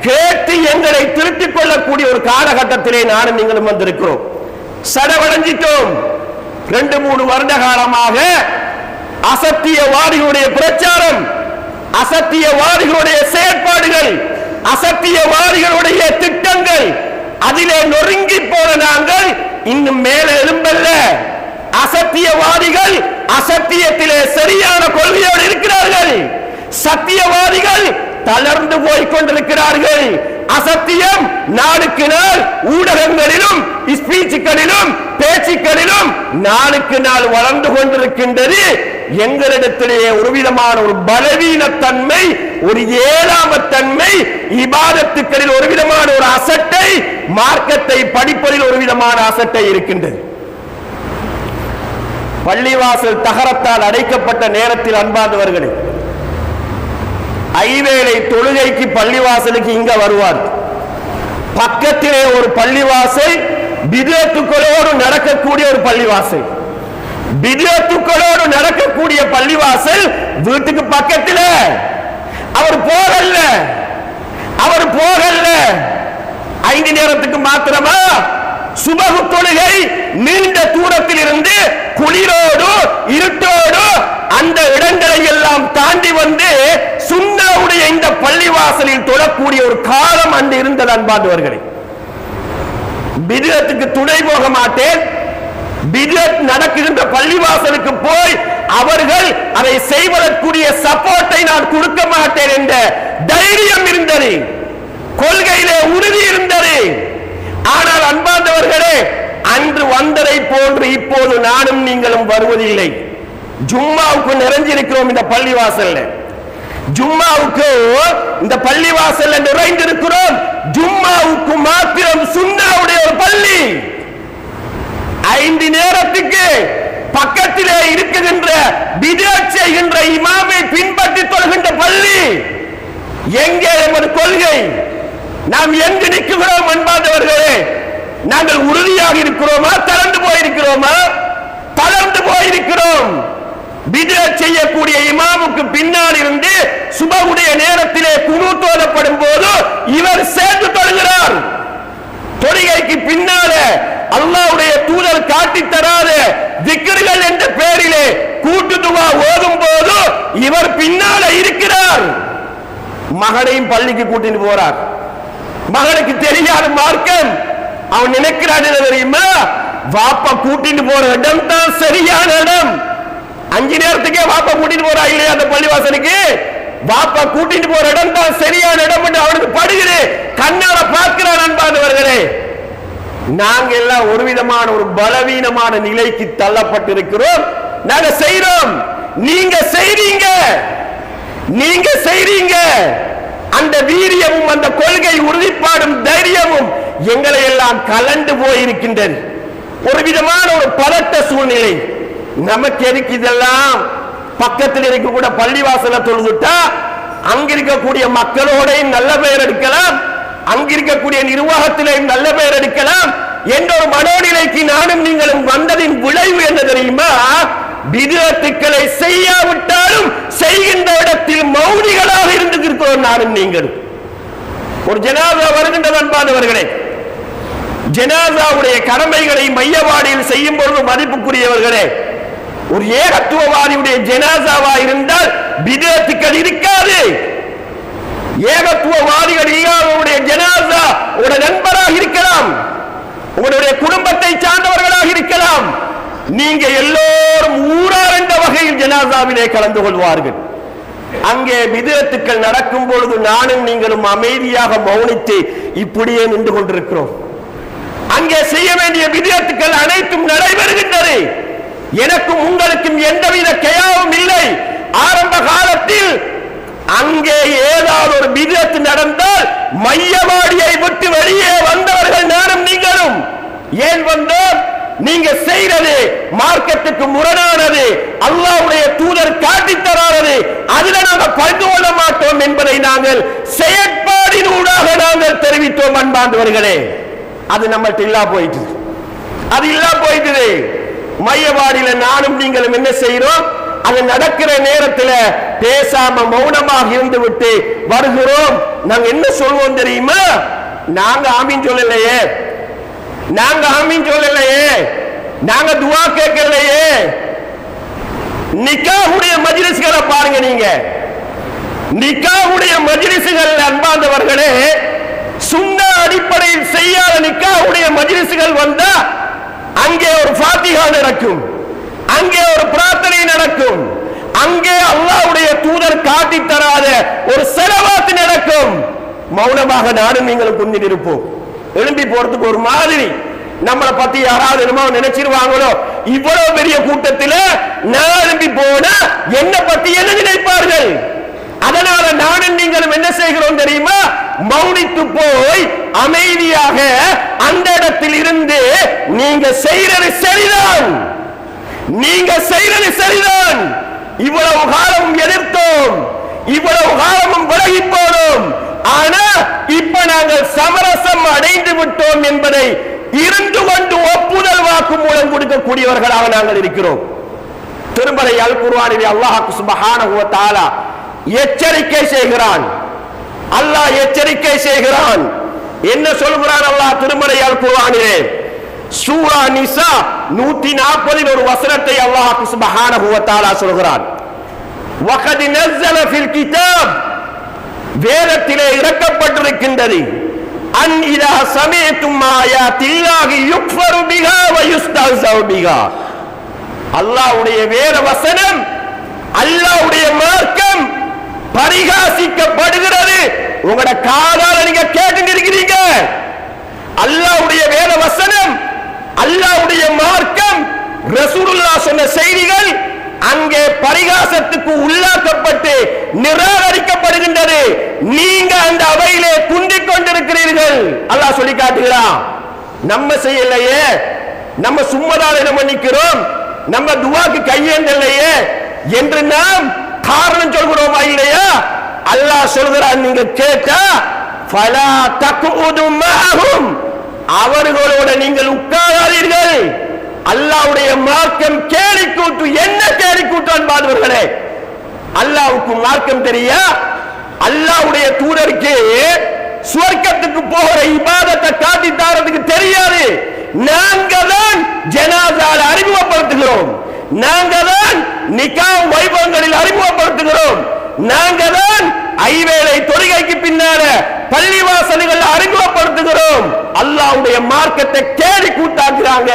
கேட்டு எங்களை திருத்திக் கொள்ளக்கூடிய ஒரு காலகட்டத்திலே நானும் நீங்களும் வந்திருக்கிறோம். சடவடைஞ்சிட்டோம். 2-3 வருட காலமாக அசத்தியவாதிகளுடைய பிரச்சாரம், அசத்தியவாதிகளுடைய செயற்பாடுகள், அசத்தியவாதிகளுடைய திட்டங்கள், அதிலே நொறுங்கி போன நாங்கள் இன்னும் மேலே எழும்பல்ல. அசத்தியவாதிகள் அசத்தியத்திலே சரியான கொள்கையோடு இருக்கிறார்கள். சத்தியவாதிகள் தளர்ந்து போய் கொண்டிருக்கிறார்கள். அசத்தியம் நாளுக்கு நாள் ஊடகங்களிலும் ஸ்பீச்சுகளிலும் பேச்சுக்களிலும் நாளுக்கு நாள் வளர்ந்து கொண்டிருக்கின்றது. எங்களிடத்திலேயே ஒரு விதமான ஒரு பலவீனத்தன்மை, ஒரு ஏழாமத்தன்மை, இபாதத்துக்களில் ஒரு விதமான ஒரு அசட்டை, மார்க்கத்தை படிப்பதில் ஒரு விதமான அசட்டை இருக்கின்றது. பள்ளிவாசல் தகரத்தால் அடைக்கப்பட்ட நேரத்தில் அன்பார்ந்தவர்களே, ஐவேளை தொழுகைக்கு பள்ளிவாசலுக்கு இங்க வருவார். பக்கத்திலே ஒரு பள்ளிவாசல், பிதஅத்துக்களோடு நடக்கக்கூடிய ஒரு பள்ளிவாசல், பிதஅத்துக்களோடு நடக்கக்கூடிய பள்ளிவாசல் வீட்டுக்கு பக்கத்தில். அவர் போகல்ல 5 நேரத்துக்கு மாத்திரமா சுபஹ் தொழுகை நீண்ட தூரத்தில் இருந்து குளிரோடு இருட்டோடு அந்த இடங்களை எல்லாம் தாண்டி வந்து சுன்னாவுடைய இந்த பள்ளிவாசலில் தொழக்கூடிய ஒரு காலம் அன்று இருந்தது. அன்பார்ந்தவர்களே, பிதஅத்துக்கு துணை போக மாட்டேன், பிதஅத் நடக்கின்ற பள்ளிவாசலுக்கு போய் அவர்கள் அதை செய்வதற்குரிய சப்போர்ட்டை நான் கொடுக்க மாட்டேன் என்ற தைரியம் இருந்தது, கொள்கையிலே உறுதி இருந்தது. ஆனால் அன்பார்ந்தவர்களே, அன்று வந்ததை போன்று இப்போது நானும் நீங்களும் வருவதில்லை. ஜும்மாவுக்கு நிறைஞ்சிருக்கிறோம் இந்த பள்ளிவாசல்ல, ஜும்மாவுக்கு இந்த பள்ளிவாசல்ல நிறைந்திருக்கிறோம். ஜும்மாவுக்கு மாத்திரம் சுன்னாவுடைய ஒரு பள்ளி, 5 நேரத்துக்கு பக்கத்திலே இருக்குகின்ற பிதஅத் செய்கின்ற இமாமை பின்பற்றி தொழுகின்ற பள்ளி. எங்கே எமது கொள்கை? நாம் எங்கு நிற்கிறோம்? அன்பார்ந்தவர்களே, நாங்கள் உறுதியாக இருக்கிறோமா, தளர்ந்து போயிருக்கிறோமா? தளர்ந்து போயிருக்கிறோம். பிதஅத் செய்யக்கூடிய இமாமுக்கு பின்னால் இருந்து சுபஹுடைய நேரத்திலே குனூத் ஓதப்படும் போது இவர் சேர்ந்து தொழுகிறார். தொழுகைக்கு பின்னாலே அல்லாஹ்வுடைய தூதர் காட்டி தராத திக்ர்கள் என்ற பெயரிலே கூட்டு துவா ஓதும் போது இவர் பின்னாலே இருக்கிறார். மகனையும் பள்ளிக்கு கூட்டிட்டு போறார். மகனுக்கு தெரியாத மார்க்கம். அவன் நினைக்கிறான் என்ன தெரியுமா? வாப்பா கூட்டிட்டு போற இடம் தான் சரியான இடம். 5 நேரத்துக்கே வாப்பா கூட்டிட்டு போறா இல்லையா அந்த பள்ளிவாசலுக்கு? வாப்பா கூட்டிட்டு போற இடம் தான் சரியான இடம் என்று அவனுக்கு படுகிறது, கண்ணால பார்க்கிறான். அன்பானவர்களே, நாங்க எல்லாம் ஒரு விதமான ஒரு பலவீனமான நிலைக்கு தள்ளப்பட்டிருக்கிறோம். நாங்க செய்றோம், நீங்க செய்றீங்க. அந்த வீரியமும் அந்த கொள்கை உறுதிப்பாடும் தைரியமும் எங்களை எல்லாம் கலந்து போயிருக்கின்றது. ஒரு விதமான ஒரு பதட்ட சூழ்நிலை. நமக்கு எதுக்கு இதெல்லாம்? பக்கத்தில் இருக்கக்கூடிய பள்ளிவாசல தொழுதுட்டா அங்கிருக்கக்கூடிய மக்களோட நல்ல பெயர் எடுக்கலாம், அங்கிருக்கக்கூடிய நிர்வாகத்திலையும் நல்ல பெயர் எடுக்கலாம் என்ற ஒரு மனோநிலைக்கு நானும் நீங்களும் வந்ததின் விளைவு என்ன தெரியுமா? பிதஅத்துக்களை செய்யாவிட்டாலும் செய்கின்ற இடத்தில் மௌனிகளாக இருந்திருக்கிறோம் நானும் நீங்களும். ஒரு ஜனாசா வருகின்றது அன்பானவர்களே, ஜனாசாவுடைய கடமைகளை மையவாடியில் செய்யும் பொழுது மதிப்புக்குரியவர்களே, ஒரு ஏகத்துவவாதியுடைய ஜனாசாவா இருந்தால் பிதஅத்துக்கள் இருக்காது. ஏகத்துவவாதிகள் இல்லாதவருடைய ஜனாசா உங்களுடைய நண்பராக இருக்கலாம், உங்களுடைய குடும்பத்தை சார்ந்தவர்களாக இருக்கலாம். நீங்க எல்லோரும் ஊரார் என்ற வகையில் ஜனாசாவிலே கலந்து கொள்வார்கள். அங்கே பிதஅத்துக்கள் நடக்கும் பொழுது நானும் நீங்களும் அமைதியாக மௌனித்து இப்படியே நின்று கொண்டிருக்கிறோம். அங்கே செய்ய வேண்டிய பிதஅத்துக்கள் அனைத்தும் நடைபெறுகின்றது. எனக்கும் உங்களுக்கும் எந்தவித கயாவும் இல்லை. ஆரம்ப காலத்தில் அங்கே ஏதாவது ஒரு பிதஅத் நடந்தால் மையவாடியை விட்டு வெளியே வந்தவர்கள் நானும் நீங்களும். ஏன் வந்தோம்? நீங்க செய்யறது மார்க்கத்துக்கு முரணானது, அல்லாஹ்வுடைய தூதர் காட்டித் தராதது, அதுல நாங்கள் பங்கு கொள்ள மாட்டோம் என்பதை நாங்கள் செயற்பாடின் ஊடாக நாங்கள் தெரிவித்தோம். அன்பார்ந்தவர்களே, அது நம்மள்ட்ட இல்லா போயிட்டு, அது இல்லா போயிட்டு. மையவாடியில நானும் நீங்களும் என்ன செய்யறோம்? அது நடக்கிற நேரத்தில் பேசாம மௌனமாக இருந்து விட்டு வருகிறோம். நாங்க என்ன சொல்வோம் தெரியுமா? நாங்க ஆமீன் சொல்லலையே, நாங்க ஆமீன் சொல்லலையே, நாங்க துஆ கேட்கலையே. நிக்காஹுடைய மஜ்லிஸ்களை பாருங்க. நீங்க நிக்காஹுடைய மஜ்லிஸ்கள் அன்பார்ந்தவர்களே, சுன்னா அடிப்படையில் செய்யாத நிக்காஹுடைய மஜ்லிஸ்கள் வந்தா அங்கே ஒரு ஃபாத்திஹா நடக்கும், அங்கே ஒரு பிரார்த்தனை நடக்கும், அங்கே அல்லாஹ்வுடைய தூதர் காட்டி தராத ஒரு ஸலவாத் நடக்கும். மௌனமாக நானும் நீங்களும் கொஞ்சம் இருப்போம். எழும்பி போறதுக்கு ஒரு மாதிரி நம்மளை பத்தி யாராவது என்னமோ நினைச்சிருவாங்களோ, இவ்வளவு பெரிய கூட்டத்தில் நான் எழும்பி போனா என்ன பத்தி என்ன நினைப்பார்கள்? அதனால நானும் நீங்களும் என்ன செய்கிறோம் தெரியுமா? மௌனித்து போய் அமைதியாக அந்த இடத்தில் இருந்து நீங்க செய்யறது சரிதான், நீங்க செய்யறது சரிதான், இவ்வளவு காலமும் எதிர்த்தோம், இவ்வளவு காலமும் விலகி போனோம், ஆனா இப்ப நாங்கள் சமரசம் அடைந்து விட்டோம் என்பதை இருந்து கொண்டு ஒப்புதல் வாக்கு மூலம் கொடுக்கக்கூடியவர்களாக நாங்கள் இருக்கிறோம். திருமறை அல் குர்ஆனிலே அல்லாஹ் சுப்ஹானஹு வ தஆலா எச்சரிக்கை செய்கிறான். அல்லாஹ் எச்சரிக்கை செய்கிறான். என்ன சொல்கிறான் அல்லாஹ் திருமறை அல் குர்ஆனிலே? சூரா நிசா 140 ஒரு வசனத்தை அல்லாஹ் சுப்ஹானஹு வ தஆலா சொல்கிறான். வகத் நஸல ஃபில் கிதாப், வேதத்திலே இறக்கப்பட்டிருக்கின்றது, அன் இதா சமீதும் ஆயாத்தில்லாஹி யுக்ஃபரு பிஹா வ யுஸ்தஹ்ஸவு பிஹா. அல்லாஹ்வுடைய வேத வசனம், அல்லாஹ்வுடைய மார்க்கம் பரிகாசிக்கப்படுகிறது. உங்களோட காதால நீங்க கேட்டு இருக்கிறீங்க. அல்லாஹ்வுடைய வேத வசனம், அல்லாஹ்வுடைய மார்க்கம், ரசூலுல்லாஹ் சொன்ன செய்திகள் அங்கே பரிகாசத்துக்கு உள்ளாக்கப்பட்டு நிராகரிக்கப்படுகின்றது. நீங்க அந்த அவையிலே குந்திக் கொண்டிருக்கிறீர்கள். அல்லாஹ் சொல்லி காட்டுகிறான். நம்ம செய்யலையே, நம்ம சும்மதான நம்ம நிக்கிறோம், நம்ம துஆக்கு கையேந்தலையே என்று நாம் காரணம் சொல்கிறோமா இல்லையா? அல்லாஹ் சொல்கிறான், நீங்க கேட்டா ஃபலா தக்உது மஅஹும், அவர்களோட நீங்கள் உட்காராதீர்கள். அல்லாஹ்வுடைய மார்க்கம் கேலிக்கூத்து. என்ன கேலிக்கூத்து அன்பானவர்களே? அல்லாஹ்வுக்கு மார்க்கம் தெரியா? அல்லாஹ்வுடைய தூதருக்கு சுவர்க்கத்துக்கு போகிற இபாதத்தை காட்டி தரதுக்கு தெரியாது. நாங்க தான் ஜனாஸால அறிமுகப்படுத்துகிறோம், நாங்க தான் நிக்காஹ் வைபவங்களில் அறிமுகப்படுத்துகிறோம், நாங்க தான் ஐவேளை தொழுகைக்கு பின்னால பள்ளிவாசல்கள் அறிமுகப்படுத்துகிறோம். அல்லாஹ்வுடைய மார்க்கத்தை கேலி கூத்தாக்குறாங்க.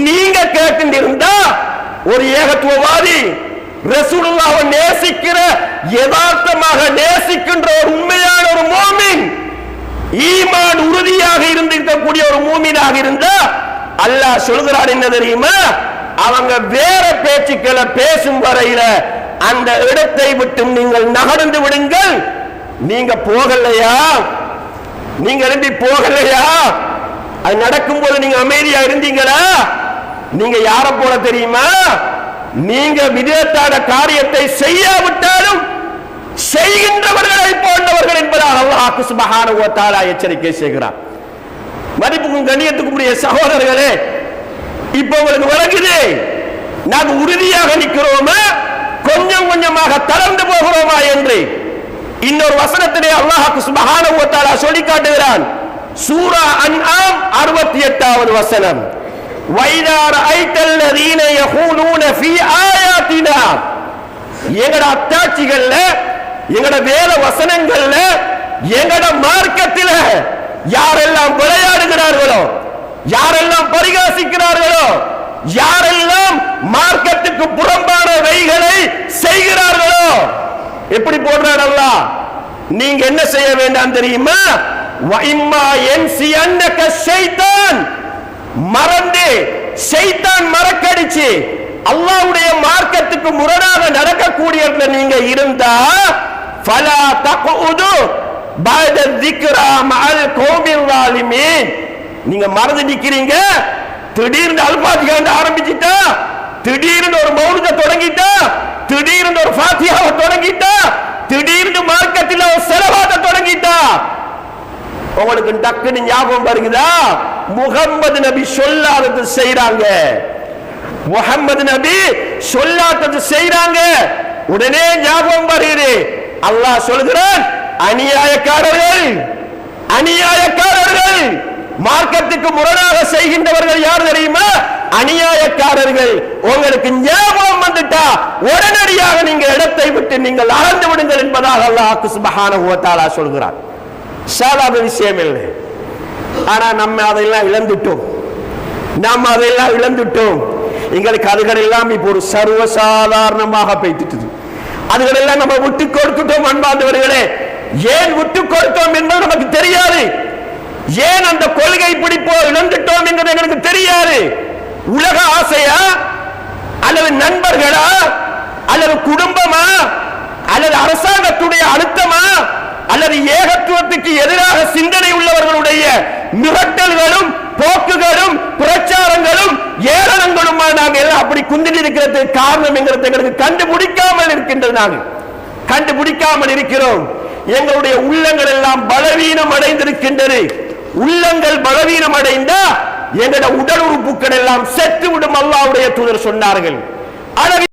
நீங்க கேட்டிருந்தா ஒரு ஏகத்துவவாதி, ரசூலுல்லாஹ்வை நேசிக்கிற, யதார்த்தமாக நேசிக்கின்ற ஒரு உண்மையான ஒரு மூமின், ஈமான் உறுதியாக இருந்திருக்கக்கூடிய ஒரு மூமினாக இருந்தா அல்லாஹ் சொல்கிறார் என்ன தெரியுமா? அவங்க வேற பேச்சுக்களை பேசும் வரையில அந்த இடத்தை விட்டு நீங்கள் நகர்ந்து விடுங்கள். நீங்க போகலையா? நீங்க எழுப்பி போகலையா? அது நடக்கும் போது நீங்க அமைதியா இருந்தீங்களா? நீங்க யார போல தெரியுமா? நீங்க விதத்தான காரியத்தை செய்யாவிட்டாலும் செய்கின்றவர்களை போன்றவர்கள் என்பதாக அல்லாஹ் சுப்ஹானஹு வ தஆலா எச்சரிக்கை செய்கிறார். மதிப்புக்கும் கண்ணியத்துக்கும் உரிய சகோதரர்களே, இப்ப உங்களுக்கு விளங்குது நாம் உறுதியாக நிற்கிறோமா, கொஞ்சம் கொஞ்சமாக தளர்ந்து போகிறோமா என்று. இன்னொரு வசனத்திலே அல்லாஹ் சுப்ஹானஹு வ தஆலா சொல்லி காட்டுகிறான். சூரா அன்ஆம் 68வது வசனம், வைதா ரஅய்தல்லதீன யகூலூன ஃபீ ஆயாத்தினா, எங்கட அத்தாட்சிகள்ல, எங்கட வேத வசனங்கள்ல, எங்கட மார்க்கத்தில் யாரெல்லாம் விளையாடுகிறார்களோ, யாரெல்லாம் பரிகாசிக்கிறார்களோ, யாரெல்லாம் மார்க்கத்துக்கு புறம்பான வைகளை செய்கிறார்களோ, எப்படி போடுறார் அல்லாஹ்? நீங்க என்ன செய்ய வேண்டாம் தெரியுமா? வைம்மா யன்சியன்னக ஷைத்தான், மறந்து ஷைத்தான் மறக்கடிச்சு அல்லாஹ்வுடைய மார்க்கத்துக்கு முரணாக நடக்கக்கூடியவர்கள நீங்க இருந்தா ஃபலா தக்உது பஅத ذிக்ரா மஅல் கௌமில் ஸாலிமீன், நீங்க மறந்து நிக்கிறீங்க. திடீர்னு அல்பாத்தியா ஆரம்பிச்சிட்டா, திடீர்னு ஒரு மௌலிதை தொடங்கிட்டா, திடீர்னு ஒரு ஃபாத்தியாவை தொடங்கிட்டா, திடீர்னு மார்க்கத்தில் ஒரு ஸலவாத்தை தொடங்கிட்டா, உங்களுக்கு டக்குன்னு ஞாபகம் வருகிறதா? முகம்மது நபி சொல்லாதது செய்றாங்க. முஹம்மது நபி சொல்லாதது செய்றாங்க, உடனே ஞாபகம் வருகிறது. அல்லாஹ் சொல்கிறான், அநியாயக்காரர்கள், அநியாயக்காரர்கள், மார்க்கத்துக்கு முரணாக செய்கின்றவர்கள் யார் தெரியுமா? அநியாயக்காரர்கள். உங்களுக்கு ஞாபகம் வந்துட்டா உடனடியாக நீங்க இடத்தை விட்டு நீங்கள் அகன்று விடுங்கள் என்பதாக அல்லாஹ் சுப்ஹானஹு வ தஆலா சொல்கிறார். சாதாரண விஷயம் இல்லை. ஆனா நம்ம அதெல்லாம் இழந்துட்டோம், நாம் அதெல்லாம் இழந்துட்டோம். எங்களுக்கு அதுகள் எல்லாம் இப்போ ஒரு சர்வசாதாரணமாக பேசிட்டு, அதுகள் எல்லாம் நம்ம விட்டு கொடுத்துட்டோம். அன்பார்ந்தவர்களே, ஏன் விட்டு கொடுத்தோம் என்பது நமக்கு தெரியாது. ஏன் அந்த கொள்கை பிடிப்போ இழந்துட்டோம் என்பது எனக்கு தெரியாது. உலக ஆசையா, அல்லது நண்பர்களா, அல்லது குடும்பமா, அல்லது அரசாங்கத்துடைய அழுத்தமா, அல்லது ஏகத்துவத்துக்கு எதிராக சிந்தனை உள்ளவர்களுடைய மிரட்டல்களும் போக்குகளும் பிரச்சாரங்களும் ஏளனங்களும் நாங்கள் எல்லாம் அப்படி குந்தில் இருக்கிறதுக்கு காரணம் எங்களுக்கு எங்களுக்கு கண்டுபிடிக்காமல் இருக்கின்றது. நாங்கள் கண்டுபிடிக்காமல் இருக்கிறோம். எங்களுடைய உள்ளங்கள் எல்லாம் பலவீனம் அடைந்திருக்கின்றது. உள்ளங்கள் பலவீனம் அடைந்தா எங்களுடைய உடல் உறுப்புகள் எல்லாம் செத்து விடும். அல்லாஹ்வுடைய தூதர் சொன்னார்கள்.